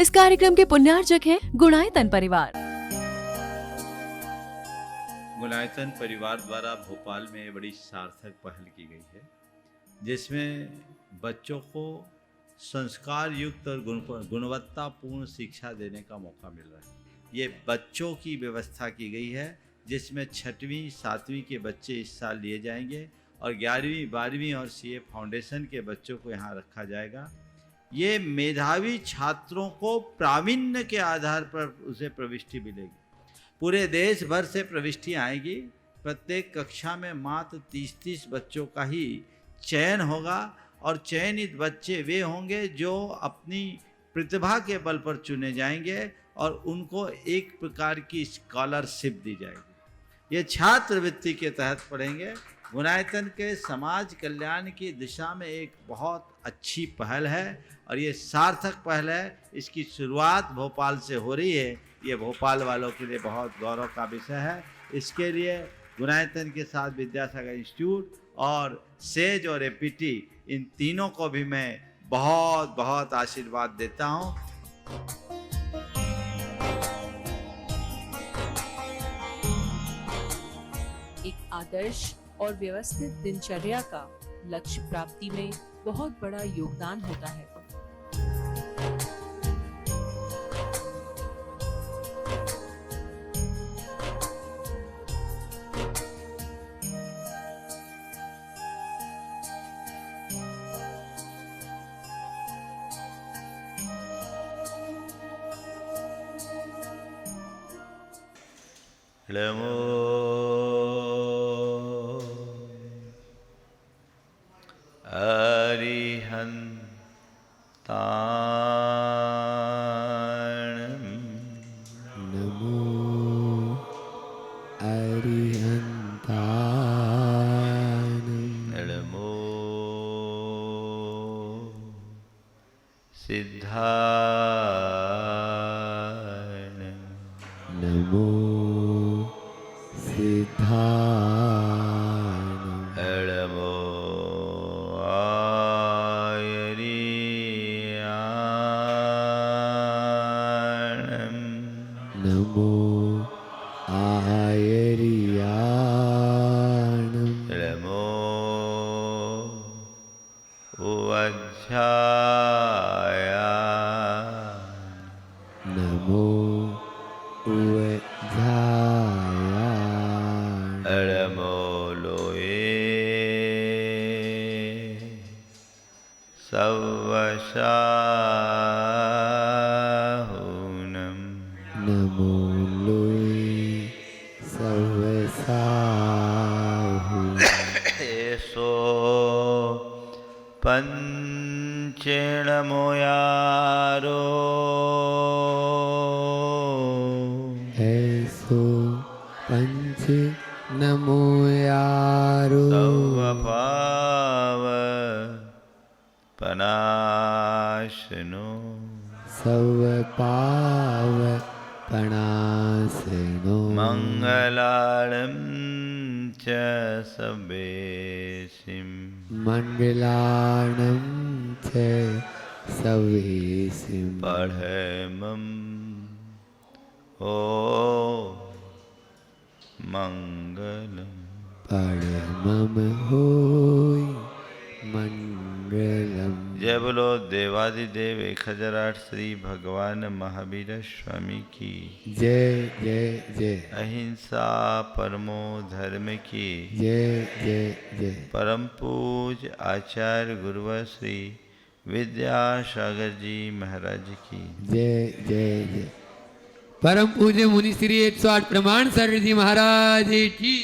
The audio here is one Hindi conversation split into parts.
इस कार्यक्रम के पुण्यार्जक हैं गुणायतन परिवार। गुणायतन परिवार द्वारा भोपाल में बड़ी सार्थक पहल की गई है, जिसमें बच्चों को संस्कार युक्त और गुणवत्तापूर्ण शिक्षा देने का मौका मिल रहा है। ये बच्चों की व्यवस्था की गई है, जिसमें 6वीं 7वीं के बच्चे इस साल लिए जाएंगे और 11वीं 12वीं और सीए फाउंडेशन के बच्चों को यहाँ रखा जाएगा। ये मेधावी छात्रों को प्रावीण्य के आधार पर उसे प्रविष्टि मिलेगी। पूरे देश भर से प्रविष्टि आएगी। प्रत्येक कक्षा में मात्र 30-30 बच्चों का ही चयन होगा और चयनित बच्चे वे होंगे जो अपनी प्रतिभा के बल पर चुने जाएंगे और उनको एक प्रकार की स्कॉलरशिप दी जाएगी। ये छात्रवृत्ति के तहत पढ़ेंगे। गुणायतन के समाज कल्याण की दिशा में एक बहुत अच्छी पहल है और ये सार्थक पहल है। इसकी शुरुआत भोपाल से हो रही है। ये भोपाल वालों के लिए बहुत गौरव का विषय है। इसके लिए गुणायतन के साथ विद्यासागर इंस्टीट्यूट और सेज और एपीटी, इन तीनों को भी मैं बहुत बहुत आशीर्वाद देता हूँ। एक आदर्श और व्यवस्थित दिनचर्या का लक्ष्य प्राप्ति में बहुत बड़ा योगदान होता है। जय बोलो देवादिदेव 1008 श्री भगवान महावीर स्वामी की जय जय जय। अहिंसा परमो धर्म की जय जय जय। परम पूज आचार्य गुरुवर श्री विद्यासागर जी महाराज की जय जय जय। परम पूज्य मुनि श्री 108 प्रमाण सर जी महाराज की।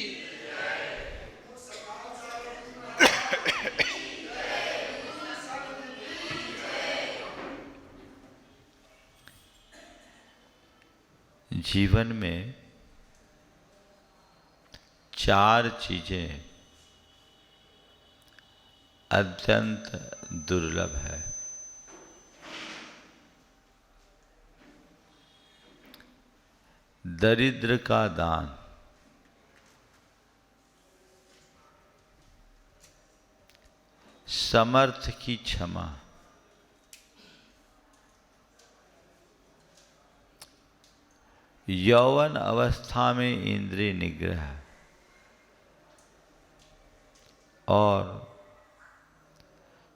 जीवन में 4 चीजें अत्यंत दुर्लभ है। दरिद्र का दान, समर्थ की क्षमा, यौवन अवस्था में इंद्रिय निग्रह और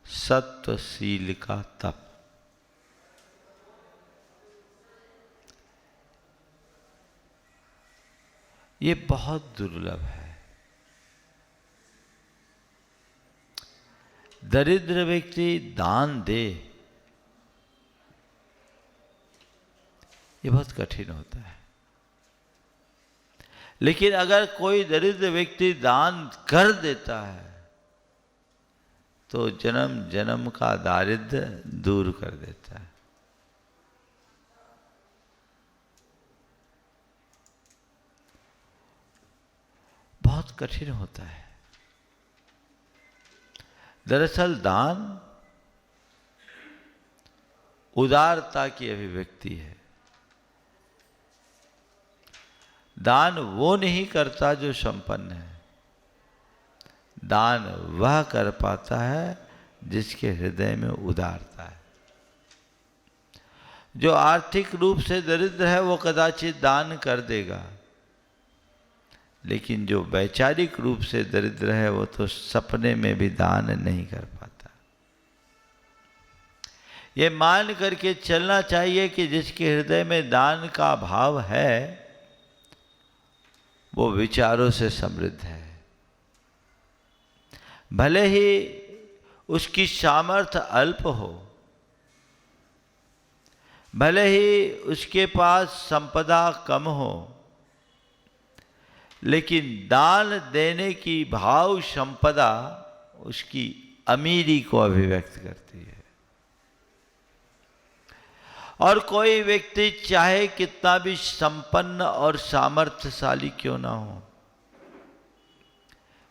सत्वशील का तप, ये बहुत दुर्लभ है। दरिद्र व्यक्ति दान दे, ये बहुत कठिन होता है। लेकिन अगर कोई दरिद्र व्यक्ति दान कर देता है तो जन्म जन्म का दारिद्र्य दूर कर देता है। बहुत कठिन होता है। दरअसल दान उदारता की अभिव्यक्ति है। दान वो नहीं करता जो संपन्न है, दान वह कर पाता है जिसके हृदय में उदारता है। जो आर्थिक रूप से दरिद्र है वो कदाचित दान कर देगा, लेकिन जो वैचारिक रूप से दरिद्र है वो तो सपने में भी दान नहीं कर पाता। ये मान करके चलना चाहिए कि जिसके हृदय में दान का भाव है वो विचारों से समृद्ध है। भले ही उसकी सामर्थ्य अल्प हो, भले ही उसके पास संपदा कम हो, लेकिन दान देने की भाव संपदा उसकी अमीरी को अभिव्यक्त करती है। और कोई व्यक्ति चाहे कितना भी संपन्न और सामर्थ्यशाली क्यों ना हो,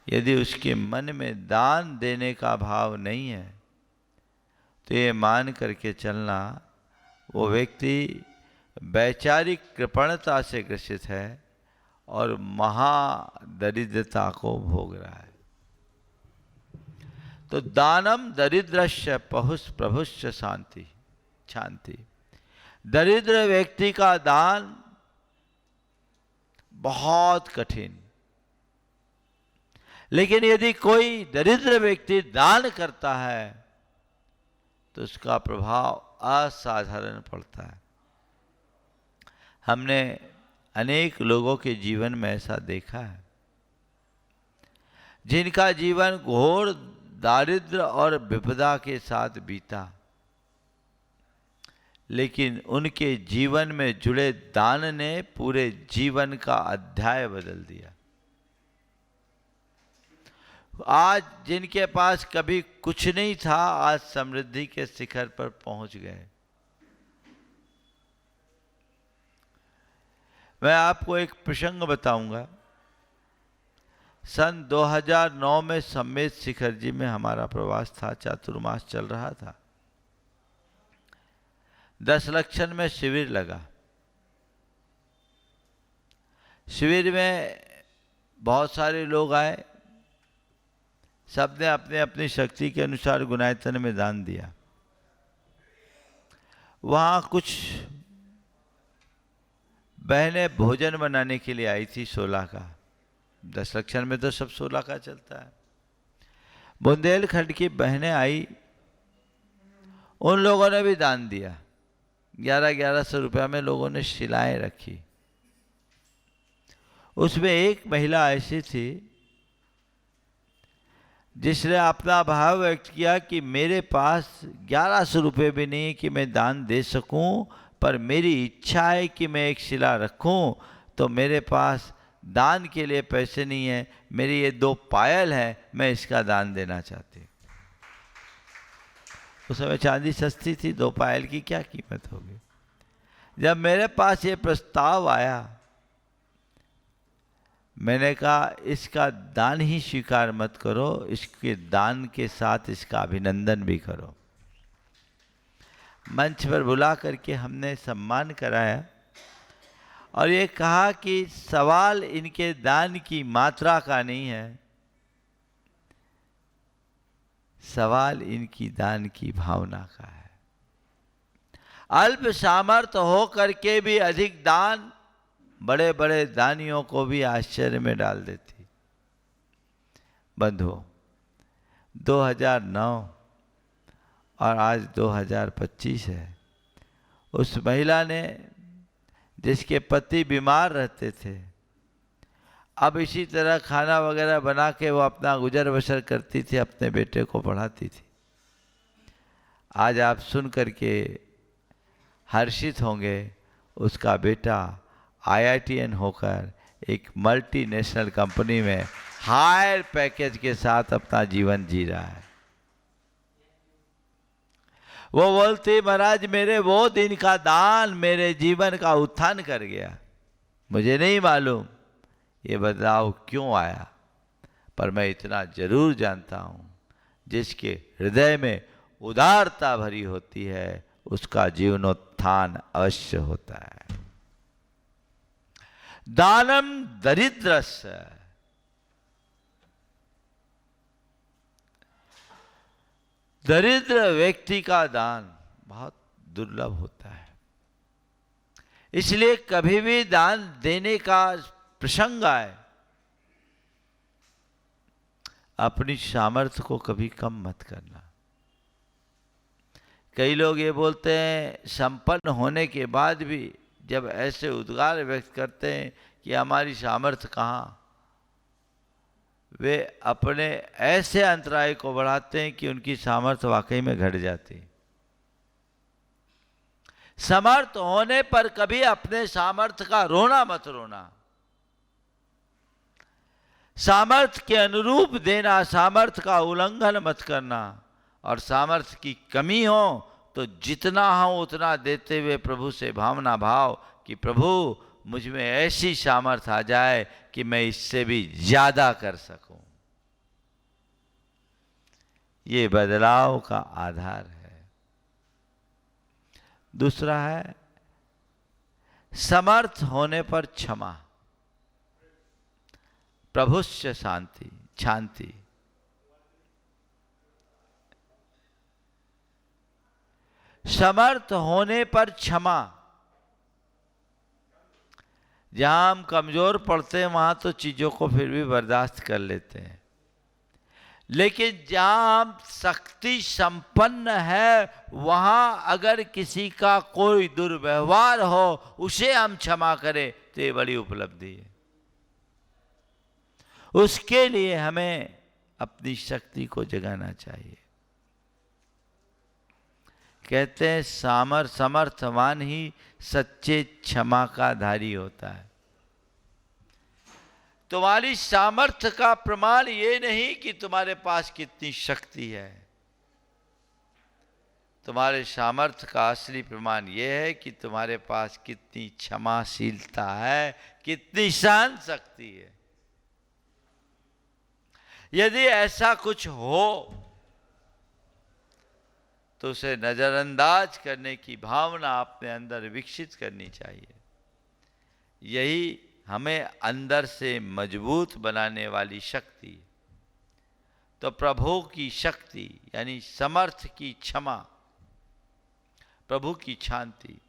यदि उसके मन में दान देने का भाव नहीं है तो ये मान करके चलना वो व्यक्ति वैचारिक कृपणता से ग्रसित है और महादरिद्रता को भोग रहा है। तो दानम दरिद्रस्य प्रभुश्च शांति शांति। दरिद्र व्यक्ति का दान बहुत कठिन, लेकिन यदि कोई दरिद्र व्यक्ति दान करता है तो उसका प्रभाव असाधारण पड़ता है। हमने अनेक लोगों के जीवन में ऐसा देखा है जिनका जीवन घोर दारिद्र्य और विपदा के साथ बीता, लेकिन उनके जीवन में जुड़े दान ने पूरे जीवन का अध्याय बदल दिया। आज जिनके पास कभी कुछ नहीं था, आज समृद्धि के शिखर पर पहुंच गए। मैं आपको एक प्रसंग बताऊंगा। सन 2009 में सम्मेद शिखर जी में हमारा प्रवास था, चातुर्मास चल रहा था। 10 लक्षण में शिविर लगा। शिविर में बहुत सारे लोग आए, सबने अपने अपनी शक्ति के अनुसार गुणायतन में दान दिया। वहाँ कुछ बहनें भोजन बनाने के लिए आई थी 16 का। 10 लक्षण में तो सब 16 का चलता है। बुंदेलखंड की बहनें आई, उन लोगों ने भी दान दिया। 1100 रुपया में लोगों ने शिलाएं रखी। उसमें एक महिला ऐसी थी जिसने अपना भाव व्यक्त किया कि मेरे पास 1100 रुपये भी नहीं कि मैं दान दे सकूं, पर मेरी इच्छा है कि मैं एक शिला रखूं, तो मेरे पास दान के लिए पैसे नहीं है। मेरी ये 2 पायल है, मैं इसका दान देना चाहती हूँ। उस समय चांदी सस्ती थी, 2 पायल की क्या कीमत होगी। जब मेरे पास ये प्रस्ताव आया, मैंने कहा इसका दान ही स्वीकार मत करो, इसके दान के साथ इसका अभिनंदन भी करो। मंच पर बुला करके हमने सम्मान कराया और ये कहा कि सवाल इनके दान की मात्रा का नहीं है, सवाल इनकी दान की भावना का है। अल्प सामर्थ्य हो करके भी अधिक दान बड़े बड़े दानियों को भी आश्चर्य में डाल देती। बंधुओं, 2009 और आज 2025 है। उस महिला ने, जिसके पति बीमार रहते थे, अब इसी तरह खाना वगैरह बना के वो अपना गुजर बसर करती थी, अपने बेटे को पढ़ाती थी। आज आप सुन करके हर्षित होंगे, उसका बेटा IITN होकर एक मल्टीनेशनल कंपनी में हायर पैकेज के साथ अपना जीवन जी रहा है। वो बोलती, महाराज मेरे वो दिन का दान मेरे जीवन का उत्थान कर गया। मुझे नहीं मालूम ये बदलाव क्यों आया, पर मैं इतना जरूर जानता हूँ, जिसके हृदय में उदारता भरी होती है उसका जीवनोत्थान अवश्य होता है। दानम दरिद्रस्य, दरिद्र व्यक्ति का दान बहुत दुर्लभ होता है। इसलिए कभी भी दान देने का प्रसंग आए, अपनी सामर्थ्य को कभी कम मत करना। कई लोग ये बोलते हैं, संपन्न होने के बाद भी जब ऐसे उद्गार व्यक्त करते हैं कि हमारी सामर्थ्य कहाँ, वे अपने ऐसे अंतराय को बढ़ाते हैं कि उनकी सामर्थ्य वाकई में घट जाती। समर्थ होने पर कभी अपने सामर्थ्य का रोना मत रोना। सामर्थ्य के अनुरूप देना, सामर्थ्य का उल्लंघन मत करना। और सामर्थ्य की कमी हो तो जितना हो उतना देते हुए प्रभु से भावना भाव कि प्रभु मुझ में ऐसी सामर्थ्य आ जाए कि मैं इससे भी ज्यादा कर सकूं। ये बदलाव का आधार है। दूसरा है समर्थ होने पर क्षमा, प्रभुस्य शांति शांति। समर्थ होने पर क्षमा। जहां हम कमजोर पड़ते हैं वहां तो चीजों को फिर भी बर्दाश्त कर लेते हैं, लेकिन जहां हम शक्ति संपन्न है वहां अगर किसी का कोई दुर्व्यवहार हो उसे हम क्षमा करें तो ये बड़ी उपलब्धि है। उसके लिए हमें अपनी शक्ति को जगाना चाहिए। कहते हैं समर्थवान ही सच्चे क्षमा का धारी होता है। तुम्हारी सामर्थ्य का प्रमाण ये नहीं कि तुम्हारे पास कितनी शक्ति है, तुम्हारे सामर्थ्य का असली प्रमाण ये है कि तुम्हारे पास कितनी क्षमाशीलता है, कितनी सहन शक्ति है। यदि ऐसा कुछ हो तो उसे नजरअंदाज करने की भावना अपने अंदर विकसित करनी चाहिए। यही हमें अंदर से मजबूत बनाने वाली शक्ति। तो प्रभु की शक्ति यानी समर्थ की क्षमा, प्रभु की शांति।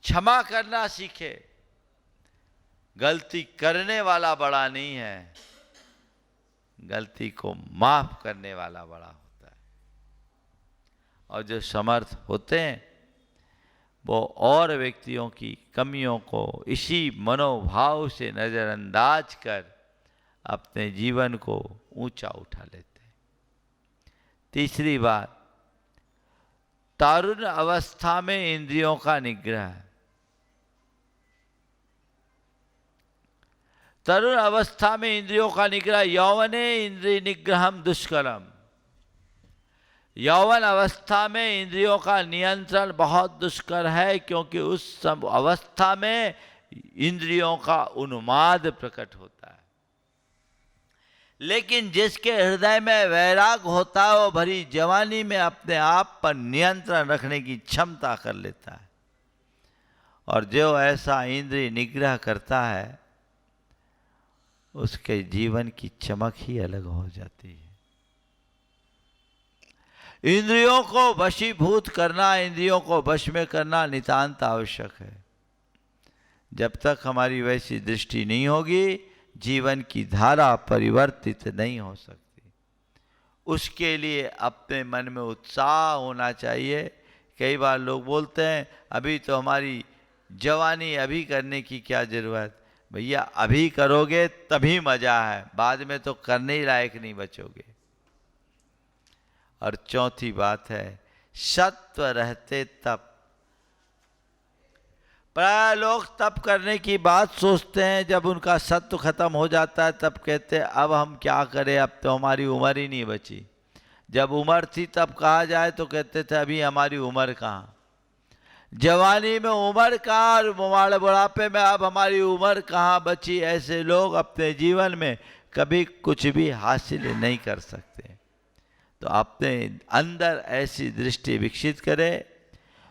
क्षमा करना सीखे। गलती करने वाला बड़ा नहीं है, गलती को माफ करने वाला बड़ा होता है। और जो समर्थ होते हैं वो और व्यक्तियों की कमियों को इसी मनोभाव से नजरअंदाज कर अपने जीवन को ऊंचा उठा लेते हैं। तीसरी बात, तारुण्य अवस्था में इंद्रियों का निग्रह। तरुण अवस्था में इंद्रियों का निग्रह। यौवने इंद्रिय निग्रहम दुष्करम। यौवन अवस्था में इंद्रियों का नियंत्रण बहुत दुष्कर है, क्योंकि उस अवस्था में इंद्रियों का उन्माद प्रकट होता है। लेकिन जिसके हृदय में वैराग होता है वो भरी जवानी में अपने आप पर नियंत्रण रखने की क्षमता कर लेता है। और जो ऐसा इंद्रिय निग्रह करता है उसके जीवन की चमक ही अलग हो जाती है। इंद्रियों को वशीभूत करना, इंद्रियों को वश में करना नितांत आवश्यक है। जब तक हमारी वैसी दृष्टि नहीं होगी, जीवन की धारा परिवर्तित नहीं हो सकती। उसके लिए अपने मन में उत्साह होना चाहिए। कई बार लोग बोलते हैं अभी तो हमारी जवानी, अभी करने की क्या ज़रूरत। भैया अभी करोगे तभी मज़ा है, बाद में तो करने ही लायक नहीं बचोगे। और चौथी बात है सत्व रहते तप। प्राय लोग तप करने की बात सोचते हैं, जब उनका सत्व खत्म हो जाता है तब कहते हैं अब हम क्या करें, अब तो हमारी उम्र ही नहीं बची। जब उम्र थी तब कहा जाए तो कहते थे अभी हमारी उम्र कहाँ, जवानी में उम्र कहाँ और बुढ़ापे में अब हमारी उम्र कहाँ बची। ऐसे लोग अपने जीवन में कभी कुछ भी हासिल नहीं कर सकते। तो अपने अंदर ऐसी दृष्टि विकसित करें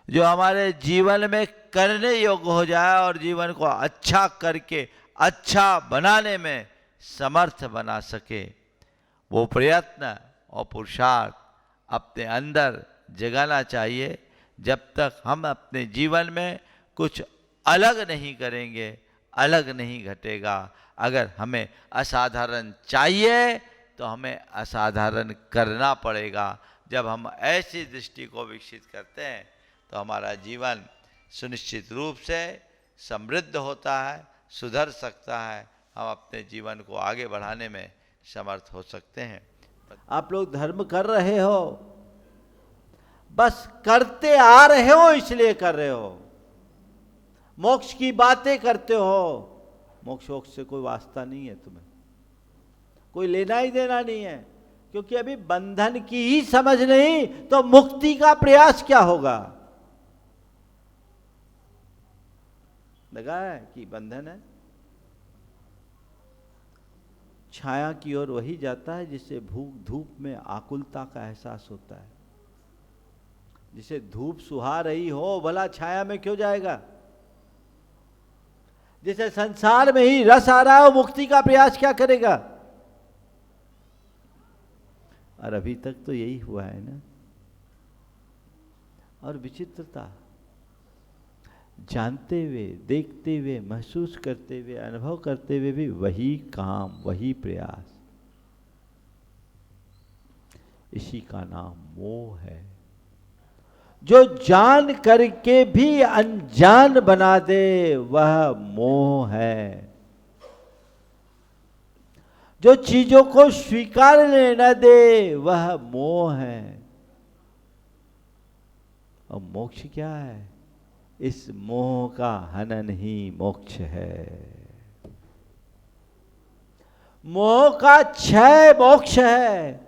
जो हमारे जीवन में करने योग्य हो जाए और जीवन को अच्छा करके अच्छा बनाने में समर्थ बना सके। वो प्रयत्न और पुरुषार्थ अपने अंदर जगाना चाहिए। जब तक हम अपने जीवन में कुछ अलग नहीं करेंगे, अलग नहीं घटेगा। अगर हमें असाधारण चाहिए तो हमें असाधारण करना पड़ेगा। जब हम ऐसी दृष्टि को विकसित करते हैं तो हमारा जीवन सुनिश्चित रूप से समृद्ध होता है, सुधर सकता है। हम अपने जीवन को आगे बढ़ाने में समर्थ हो सकते हैं। आप लोग धर्म कर रहे हो, बस करते आ रहे हो इसलिए कर रहे हो। मोक्ष की बातें करते हो, मोक्ष वोक्ष से कोई वास्ता नहीं है, तुम्हें कोई लेना ही देना नहीं है। क्योंकि अभी बंधन की ही समझ नहीं तो मुक्ति का प्रयास क्या होगा। लगा है कि बंधन है। छाया की ओर वही जाता है जिसे भूख धूप में आकुलता का एहसास होता है। जिसे धूप सुहा रही हो भला छाया में क्यों जाएगा। जिसे संसार में ही रस आ रहा है वो मुक्ति का प्रयास क्या करेगा। और अभी तक तो यही हुआ है ना। और विचित्रता, जानते हुए, देखते हुए, महसूस करते हुए, अनुभव करते हुए भी वही काम, वही प्रयास। इसी का नाम मोह है। जो जान करके भी अनजान बना दे वह मोह है। जो चीजों को स्वीकारने न दे वह मोह है। और मोक्ष क्या है। इस मोह का हनन ही मोक्ष है। मोह का क्षय मोक्ष है।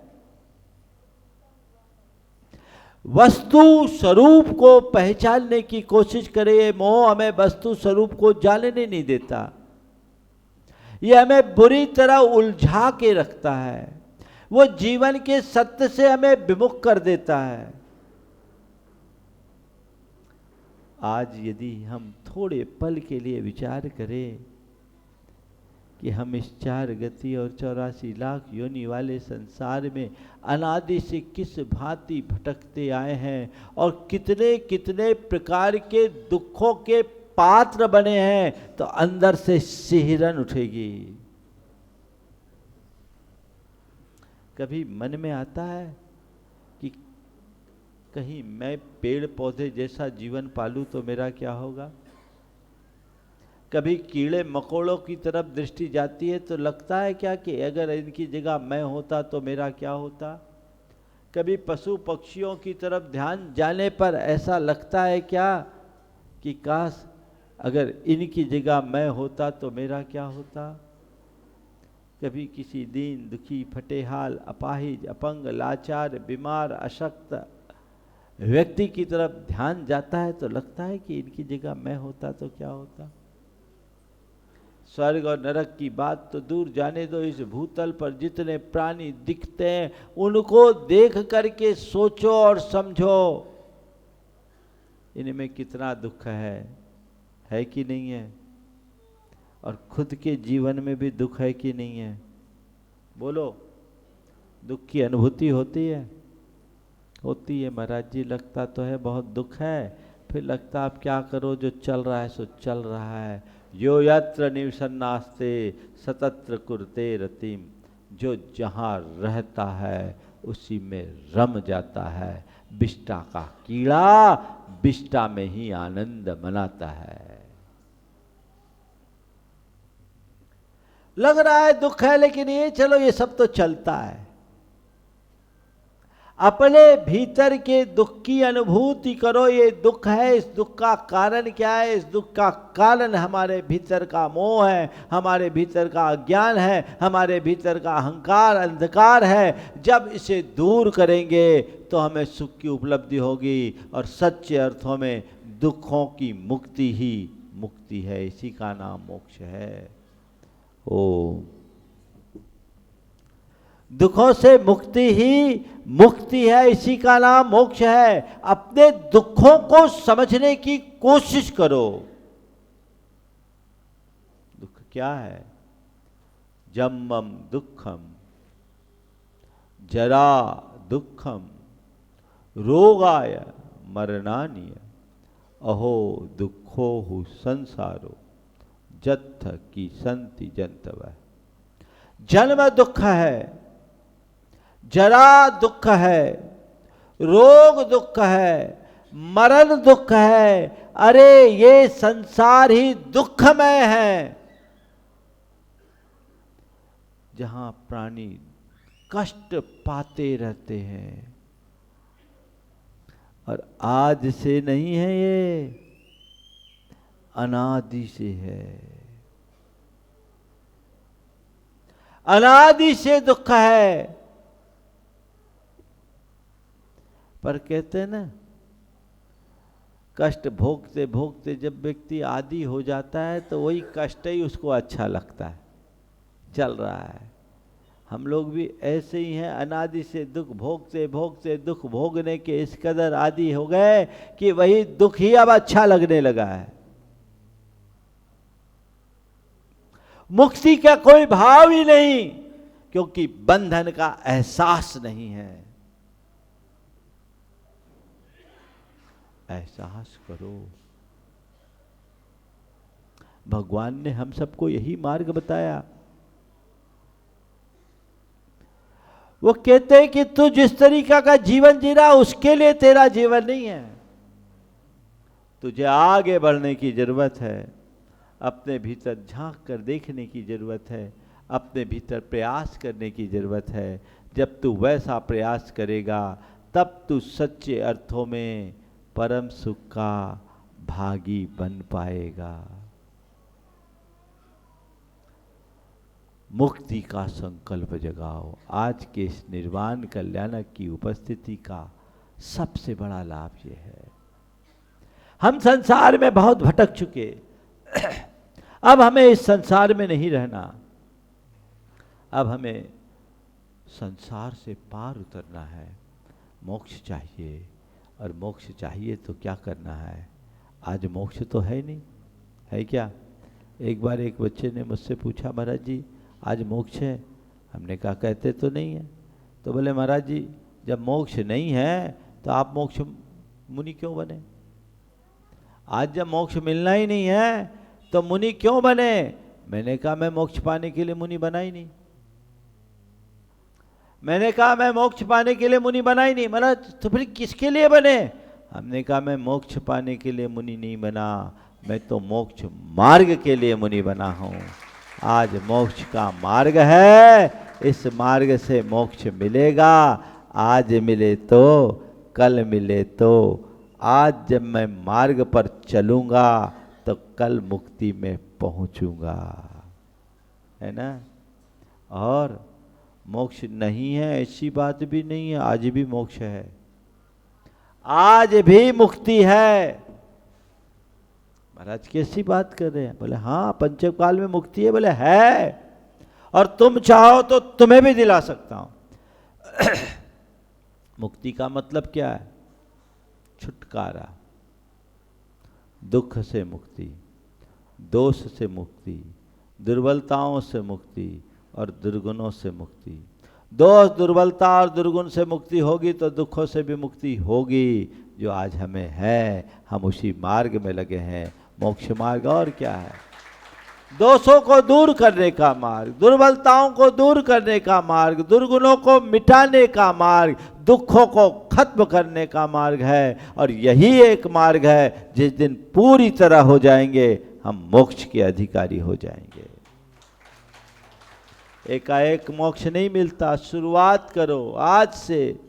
वस्तु स्वरूप को पहचानने की कोशिश करे, मोह हमें वस्तु स्वरूप को जानने नहीं देता। यह हमें बुरी तरह उलझा के रखता है। वो जीवन के सत्य से हमें विमुख कर देता है। आज यदि हम थोड़े पल के लिए विचार करें कि हम इस 4 गति और 84 लाख योनि वाले संसार में अनादि से किस भांति भटकते आए हैं और कितने कितने प्रकार के दुखों के पात्र बने हैं, तो अंदर से सिहरन उठेगी। कभी मन में आता है कि कहीं मैं पेड़ पौधे जैसा जीवन पालूं तो मेरा क्या होगा। कभी कीड़े मकोड़ों की तरफ दृष्टि जाती है तो लगता है क्या कि अगर इनकी जगह मैं होता तो मेरा क्या होता। कभी पशु पक्षियों की तरफ ध्यान जाने पर ऐसा लगता है क्या कि काश अगर इनकी जगह मैं होता तो मेरा क्या होता। कभी किसी दीन दुखी फटेहाल अपाहिज अपंग लाचार बीमार अशक्त व्यक्ति की तरफ ध्यान जाता है तो लगता है कि इनकी जगह मैं होता तो क्या होता। स्वर्ग और नरक की बात तो दूर जाने दो, इस भूतल पर जितने प्राणी दिखते हैं उनको देख करके सोचो और समझो इनमें कितना दुख है कि नहीं है। और खुद के जीवन में भी दुख है कि नहीं है। बोलो, दुख की अनुभूति होती है। होती है महाराज जी, लगता तो है बहुत दुख है, फिर लगता आप क्या करो, जो चल रहा है सो चल रहा है। यो यत्र निवसन्नास्ते सतत्र कुरते रतिम, जो जहाँ रहता है उसी में रम जाता है। विष्टा का कीड़ा विष्टा में ही आनंद मनाता है। लग रहा है दुख है, लेकिन ये चलो ये सब तो चलता है। अपने भीतर के दुख की अनुभूति करो। ये दुख है, इस दुख का कारण क्या है? इस दुख का कारण हमारे भीतर का मोह है, हमारे भीतर का अज्ञान है, हमारे भीतर का अहंकार अंधकार है। जब इसे दूर करेंगे तो हमें सुख की उपलब्धि होगी और सच्चे अर्थों में दुखों की मुक्ति ही मुक्ति है। इसी का नाम मोक्ष है। ओम। दुखों से मुक्ति ही मुक्ति है, इसी का नाम मोक्ष है। अपने दुखों को समझने की कोशिश करो। दुख क्या है? जन्मम दुखम, जरा दुखम, रोगाय मरणानिय, अहो दुखो हु संसारो, जत्थ की संति जंतव। जन्म दुख है, जरा दुख है, रोग दुख है, मरण दुख है। अरे ये संसार ही दुखमय है, जहां प्राणी कष्ट पाते रहते हैं। और आज से नहीं है, ये अनादि से है। अनादि से दुख है। पर कहते हैं ना, कष्ट भोगते भोगते जब व्यक्ति आदी हो जाता है तो वही कष्ट ही उसको अच्छा लगता है। चल रहा है। हम लोग भी ऐसे ही हैं, अनादि से दुख भोगते भोगते दुख भोगने के इस कदर आदी हो गए कि वही दुख ही अब अच्छा लगने लगा है। मुक्ति का कोई भाव ही नहीं, क्योंकि बंधन का एहसास नहीं है। एहसास करो। भगवान ने हम सबको यही मार्ग बताया। वो कहते हैं कि तू जिस तरीका का जीवन जी रहा उसके लिए तेरा जीवन नहीं है। तुझे आगे बढ़ने की जरूरत है। अपने भीतर झांक कर देखने की जरूरत है। अपने भीतर प्रयास करने की जरूरत है। जब तू वैसा प्रयास करेगा तब तू सच्चे अर्थों में परम सुख का भागी बन पाएगा। मुक्ति का संकल्प जगाओ। आज के इस निर्वाण कल्याणक की उपस्थिति का सबसे बड़ा लाभ ये है, हम संसार में बहुत भटक चुके। अब हमें इस संसार में नहीं रहना। अब हमें संसार से पार उतरना है। मोक्ष चाहिए, और मोक्ष चाहिए तो क्या करना है? आज मोक्ष तो है नहीं, है क्या? एक बार एक बच्चे ने मुझसे पूछा, महाराज जी आज मोक्ष है? हमने कहा कहते तो नहीं है। तो बोले महाराज जी जब मोक्ष नहीं है तो आप मोक्ष मुनि क्यों बने? आज जब मोक्ष मिलना ही नहीं है तो मुनि क्यों बने? मैंने कहा मैं मोक्ष पाने के लिए मुनि बना ही नहीं। मैंने कहा मैं मोक्ष पाने के लिए मुनि बना ही नहीं। महाराज तो फिर किसके लिए बने? हमने कहा मैं मोक्ष पाने के लिए मुनि नहीं बना, मैं तो मोक्ष मार्ग के लिए मुनि बना हूँ। आज मोक्ष का मार्ग है, इस मार्ग से मोक्ष मिलेगा। आज मिले तो कल मिले तो। आज जब मैं मार्ग पर चलूँगा तो कल मुक्ति में पहुँचूँगा, है ना? और मोक्ष नहीं है ऐसी बात भी नहीं है, आज भी मोक्ष है, आज भी मुक्ति है। महाराज कैसी बात कर रहे हैं? बोले हाँ पंचकाल में मुक्ति है। बोले है, और तुम चाहो तो तुम्हें भी दिला सकता हूं। मुक्ति का मतलब क्या है? छुटकारा, दुख से मुक्ति, दोष से मुक्ति, दुर्बलताओं से मुक्ति और दुर्गुणों से मुक्ति। दोष दुर्बलता और दुर्गुण से मुक्ति होगी तो दुखों से भी मुक्ति होगी, जो आज हमें है। हम उसी मार्ग में लगे हैं, मोक्ष मार्ग। और क्या है? दोषों को दूर करने का मार्ग, दुर्बलताओं को दूर करने का मार्ग, दुर्गुणों को मिटाने का मार्ग, दुखों को खत्म करने का मार्ग है। और यही एक मार्ग है जिस दिन पूरी तरह हो जाएंगे हम मोक्ष के अधिकारी हो जाएंगे। एकाएक मोक्ष नहीं मिलता, शुरुआत करो आज से।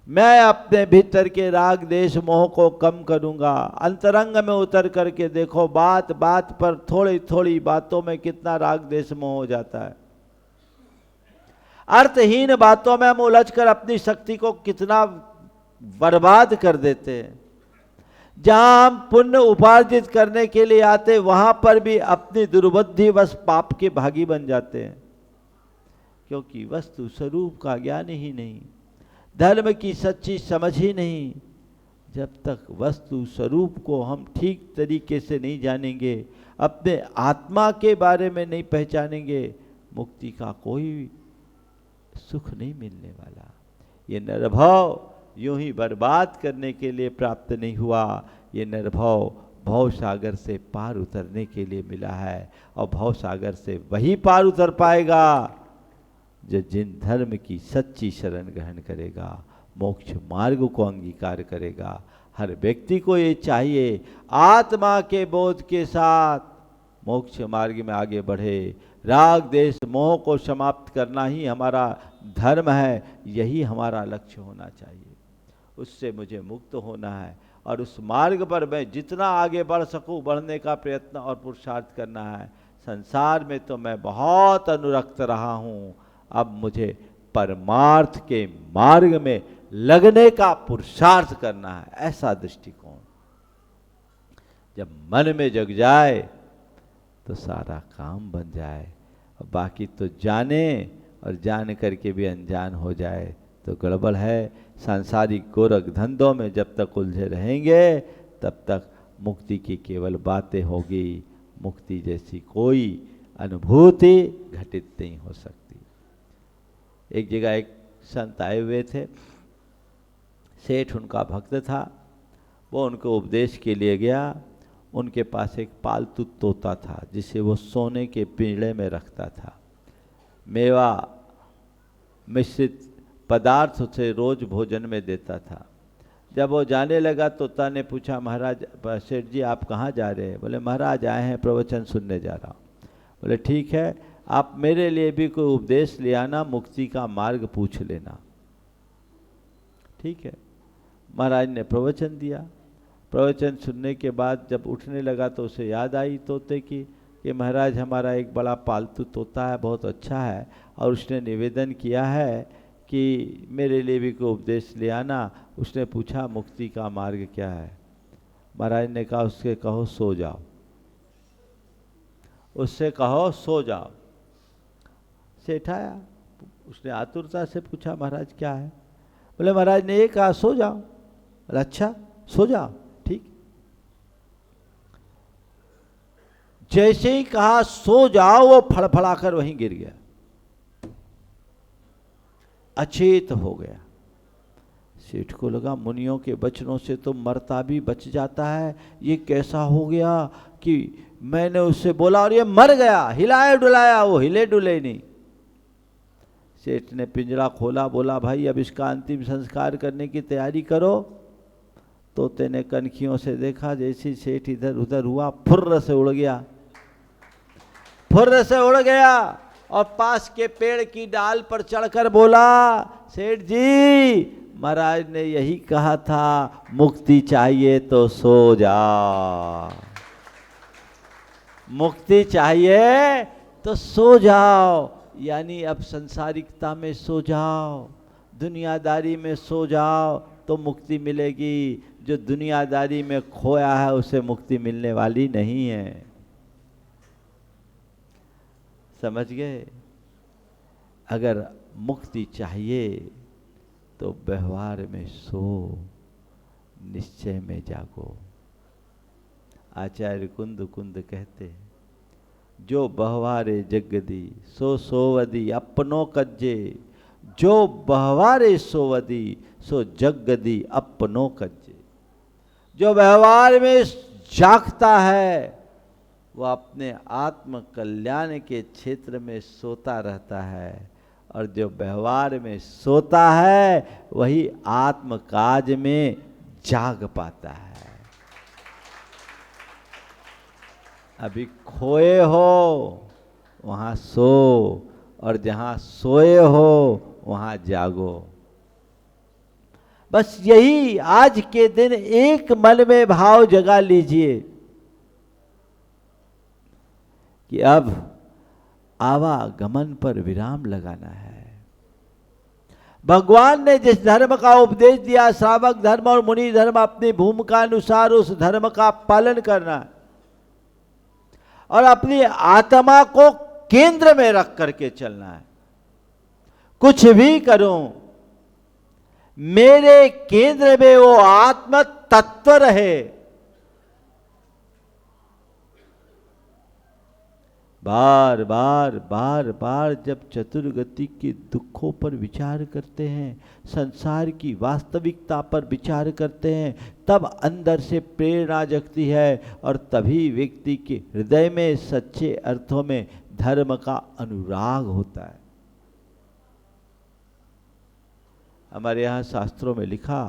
मैं अपने भीतर के राग देश मोह को कम करूंगा। अंतरंग में उतर करके देखो, बात बात पर, थोड़ी थोड़ी बातों में कितना राग देश मोह हो जाता है। अर्थहीन बातों में हम उलझकर अपनी शक्ति को कितना बर्बाद कर देते हैं। जहां हम पुण्य उपार्जित करने के लिए आते, वहां पर भी अपनी दुर्बुद्धि बस पाप के भागी बन जाते हैं, क्योंकि वस्तु स्वरूप का ज्ञान ही नहीं, धर्म की सच्ची समझ ही नहीं। जब तक वस्तु स्वरूप को हम ठीक तरीके से नहीं जानेंगे, अपने आत्मा के बारे में नहीं पहचानेंगे, मुक्ति का कोई सुख नहीं मिलने वाला। ये निर्भव यूं ही बर्बाद करने के लिए प्राप्त नहीं हुआ, ये निर्भव भव सागर से पार उतरने के लिए मिला है। और भव सागर से वही पार उतर पाएगा जो जिन धर्म की सच्ची शरण ग्रहण करेगा, मोक्ष मार्ग को अंगीकार करेगा। हर व्यक्ति को ये चाहिए आत्मा के बोध के साथ मोक्ष मार्ग में आगे बढ़े। राग देश मोह को समाप्त करना ही हमारा धर्म है, यही हमारा लक्ष्य होना चाहिए। उससे मुझे मुक्त होना है और उस मार्ग पर मैं जितना आगे बढ़ सकूं बढ़ने का प्रयत्न और पुरुषार्थ करना है। संसार में तो मैं बहुत अनुरक्त रहा हूं, अब मुझे परमार्थ के मार्ग में लगने का पुरुषार्थ करना है। ऐसा दृष्टिकोण जब मन में जग जाए तो सारा काम बन जाए। बाकी तो जाने और जान करके भी अनजान हो जाए तो गड़बड़ है। सांसारिक गोरख धंधों में जब तक उलझे रहेंगे तब तक मुक्ति की केवल बातें होगी, मुक्ति जैसी कोई अनुभूति घटित नहीं हो सकती। एक जगह एक संत आए हुए थे, सेठ उनका भक्त था, वो उनको उपदेश के लिए गया। उनके पास एक पालतू तोता था जिसे वो सोने के पिंजड़े में रखता था। मेवा मिश्रित पदार्थ उसे रोज भोजन में देता था। जब वो जाने लगा तोता ने पूछा, महाराज सेठ जी आप कहाँ जा रहे हैं? बोले महाराज आए हैं प्रवचन सुनने जा रहा हूँ। बोले ठीक है, आप मेरे लिए भी कोई उपदेश ले आना, मुक्ति का मार्ग पूछ लेना। ठीक है, महाराज ने प्रवचन दिया। प्रवचन सुनने के बाद जब उठने लगा तो उसे याद आई तोते की कि महाराज हमारा एक बड़ा पालतू तोता है, बहुत अच्छा है, और उसने निवेदन किया है कि मेरे लिए भी कोई उपदेश ले आना। उसने पूछा मुक्ति का मार्ग क्या है? महाराज ने कहा उसके कहो सो जाओ, उससे कहो सो जाओ। सेठ आया, उसने आतुरता से पूछा महाराज क्या है? बोले महाराज ने ये कहा सो जाओ। बोले अच्छा सो जाओ, ठीक। जैसे ही कहा सो जाओ वो फड़फड़ाकर वहीं गिर गया, अचेत हो गया। सेठ को लगा मुनियों के वचनों से तो मरता भी बच जाता है, ये कैसा हो गया कि मैंने उससे बोला और ये मर गया, हिलाया डुलाया, वो हिले डुले नहीं। सेठ ने पिंजरा खोला, बोला भाई अब इसका अंतिम संस्कार करने की तैयारी करो। तोते ने कनखियों से देखा, जैसे सेठ इधर उधर हुआ फुर्र से उड़ गया, फुर्र से उड़ गया और पास के पेड़ की डाल पर चढ़कर बोला, सेठ जी महाराज ने यही कहा था मुक्ति चाहिए तो सो जाओ, मुक्ति चाहिए तो सो जाओ। यानी अब संसारिकता में सो जाओ, दुनियादारी में सो जाओ तो मुक्ति मिलेगी। जो दुनियादारी में खोया है उसे मुक्ति मिलने वाली नहीं है। समझ गए? अगर मुक्ति चाहिए तो व्यवहार में सो, निश्चय में जागो। आचार्य कुंद कुंद कहते हैं, जो बहवारे जगदी सो सोवदी अपनो कज्जे, जो बहवारे सोवदी सो जगदी अपनो कज्जे। जो व्यवहार में जागता है वो अपने आत्म कल्याण के क्षेत्र में सोता रहता है, और जो व्यवहार में सोता है वही आत्म काज में जाग पाता है। अभी खोए हो वहां सो, और जहां सोए हो वहां जागो। बस यही आज के दिन एक मन में भाव जगा लीजिए कि अब आवागमन पर विराम लगाना है। भगवान ने जिस धर्म का उपदेश दिया, श्रावक धर्म और मुनि धर्म, अपनी भूमिका अनुसार उस धर्म का पालन करना और अपनी आत्मा को केंद्र में रख करके चलना है। कुछ भी करूं, मेरे केंद्र में वो आत्म तत्व रहे। बार बार बार बार जब चतुर्गति के दुखों पर विचार करते हैं, संसार की वास्तविकता पर विचार करते हैं, तब अंदर से प्रेरणा जगती है, और तभी व्यक्ति के हृदय में सच्चे अर्थों में धर्म का अनुराग होता है। हमारे यहाँ शास्त्रों में लिखा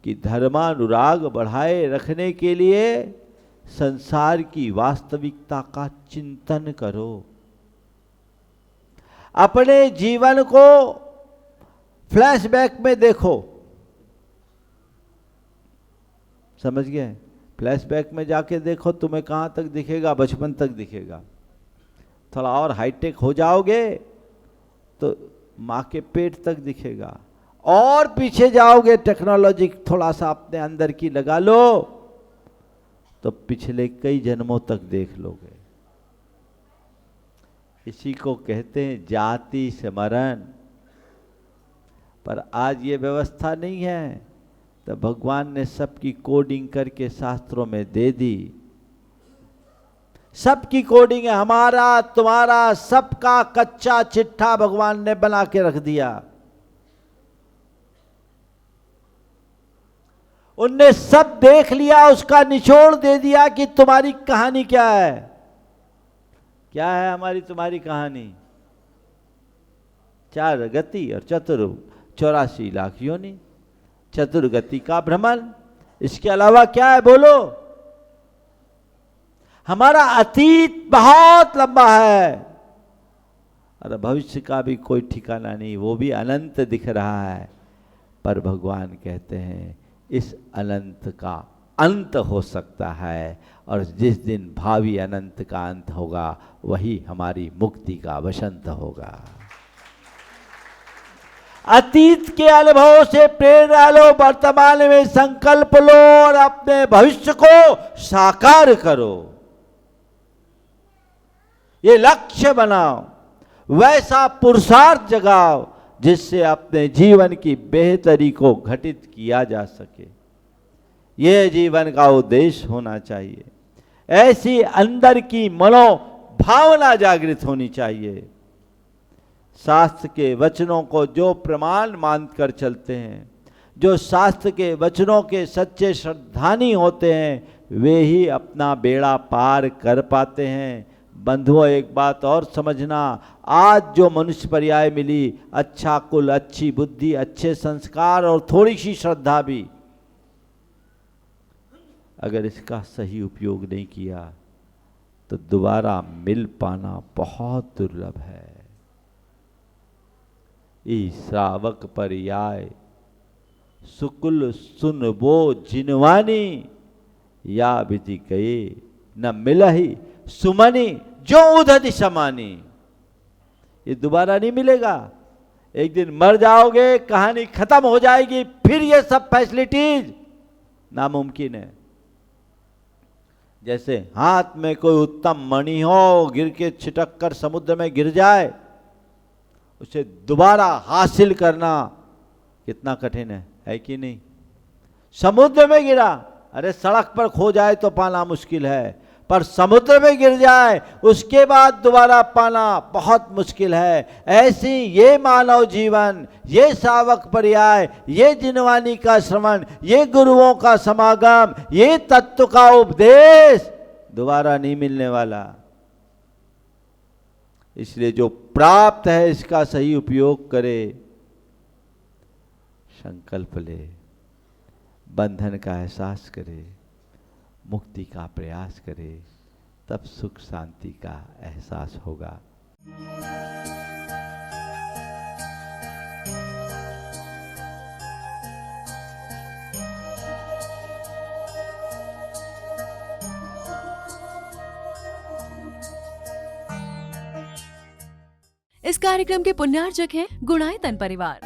कि धर्मानुराग बढ़ाए रखने के लिए संसार की वास्तविकता का चिंतन करो। अपने जीवन को फ्लैशबैक में देखो। समझ गए? फ्लैशबैक में जाके देखो, तुम्हें कहां तक दिखेगा? बचपन तक दिखेगा। थोड़ा और हाईटेक हो जाओगे तो मां के पेट तक दिखेगा, और पीछे जाओगे, टेक्नोलॉजी थोड़ा सा अपने अंदर की लगा लो तो पिछले कई जन्मों तक देख लोगे। इसी को कहते हैं जाति स्मरण। पर आज ये व्यवस्था नहीं है, तो भगवान ने सबकी कोडिंग करके शास्त्रों में दे दी। सबकी कोडिंग है, हमारा तुम्हारा सबका कच्चा चिट्ठा भगवान ने बना के रख दिया। उनने सब देख लिया, उसका निचोड़ दे दिया कि तुम्हारी कहानी क्या है। क्या है हमारी तुम्हारी कहानी? 4 गति और 84 लाख योनि, चतुर्गति का भ्रमण। इसके अलावा क्या है बोलो? हमारा अतीत बहुत लंबा है और भविष्य का भी कोई ठिकाना नहीं, वो भी अनंत दिख रहा है। पर भगवान कहते हैं इस अनंत का अंत हो सकता है, और जिस दिन भावी अनंत का अंत होगा वही हमारी मुक्ति का वसंत होगा। अतीत के अनुभव से प्रेरणा लो, वर्तमान में संकल्प लो और अपने भविष्य को साकार करो। ये लक्ष्य बनाओ, वैसा पुरुषार्थ जगाओ जिससे अपने जीवन की बेहतरी को घटित किया जा सके। यह जीवन का उद्देश्य होना चाहिए। ऐसी अंदर की मनोभावना जागृत होनी चाहिए। शास्त्र के वचनों को जो प्रमाण मानकर चलते हैं, जो शास्त्र के वचनों के सच्चे श्रद्धानी होते हैं, वे ही अपना बेड़ा पार कर पाते हैं। बंधुओं, एक बात और समझना, आज जो मनुष्य पर्याय मिली, अच्छा कुल, अच्छी बुद्धि, अच्छे संस्कार और थोड़ी सी श्रद्धा भी, अगर इसका सही उपयोग नहीं किया तो दोबारा मिल पाना बहुत दुर्लभ है। ई श्रावक पर्याय सुकुल सुनबो जिनवानी, या विधि गए न मिलहि सुमनी जो उधति समानी। ये दोबारा नहीं मिलेगा। एक दिन मर जाओगे, कहानी खत्म हो जाएगी, फिर ये सब फैसिलिटीज नामुमकिन है। जैसे हाथ में कोई उत्तम मणि हो, गिर के छिटक कर समुद्र में गिर जाए, उसे दोबारा हासिल करना कितना कठिन है कि नहीं? समुद्र में गिरा, अरे सड़क पर खो जाए तो पाना मुश्किल है, पर समुद्र में गिर जाए उसके बाद दोबारा पाना बहुत मुश्किल है। ऐसी ये मानव जीवन, ये श्रावक पर्याय, ये जिनवानी का श्रवण, ये गुरुओं का समागम, ये तत्व का उपदेश दोबारा नहीं मिलने वाला। इसलिए जो प्राप्त है इसका सही उपयोग करे, संकल्प ले, बंधन का एहसास करे, मुक्ति का प्रयास करे, तब सुख शांति का एहसास होगा। इस कार्यक्रम के पुण्यार्जक हैं गुणायतन परिवार।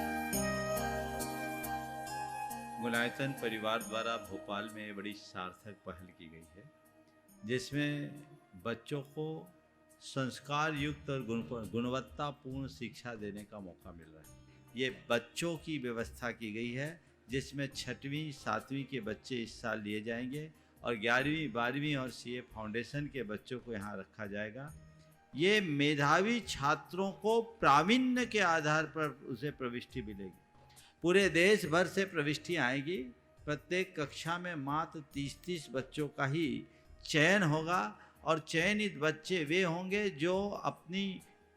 गुणायतन परिवार द्वारा भोपाल में बड़ी सार्थक पहल की गई है, जिसमें बच्चों को संस्कार युक्त और गुणवत्तापूर्ण शिक्षा देने का मौका मिल रहा है। ये बच्चों की व्यवस्था की गई है, जिसमें 6वीं 7वीं के बच्चे इस साल लिए जाएंगे और 11वीं 12वीं और सीए फाउंडेशन के बच्चों को यहाँ रखा जाएगा। ये मेधावी छात्रों को प्रावीण्य के आधार पर उसे प्रविष्टि मिलेगी। पूरे देश भर से प्रविष्टि आएगी। प्रत्येक कक्षा में मात्र 30-30 बच्चों का ही चयन होगा और चयनित बच्चे वे होंगे जो अपनी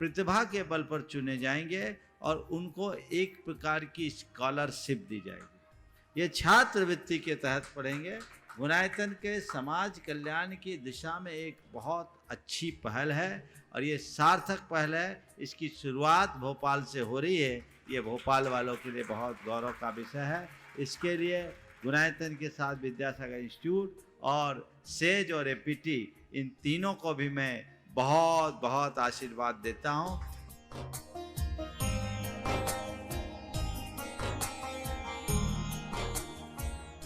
प्रतिभा के बल पर चुने जाएंगे और उनको एक प्रकार की स्कॉलरशिप दी जाएगी। ये छात्रवृत्ति के तहत पढ़ेंगे। गुणायतन के समाज कल्याण की दिशा में एक बहुत अच्छी पहल है और ये सार्थक पहल है। इसकी शुरुआत भोपाल से हो रही है। ये भोपाल वालों के लिए बहुत गौरव का विषय है। इसके लिए गुणायतन के साथ विद्यासागर इंस्टीट्यूट और सेज और एपीटी, इन तीनों को भी मैं बहुत बहुत आशीर्वाद देता हूँ।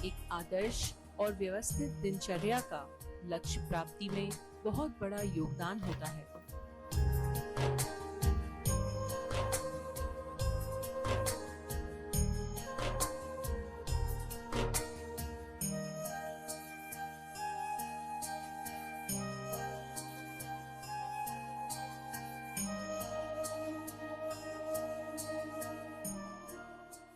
एक आदर्श और व्यवस्थित दिनचर्या का लक्ष्य प्राप्ति में बहुत बड़ा योगदान होता है।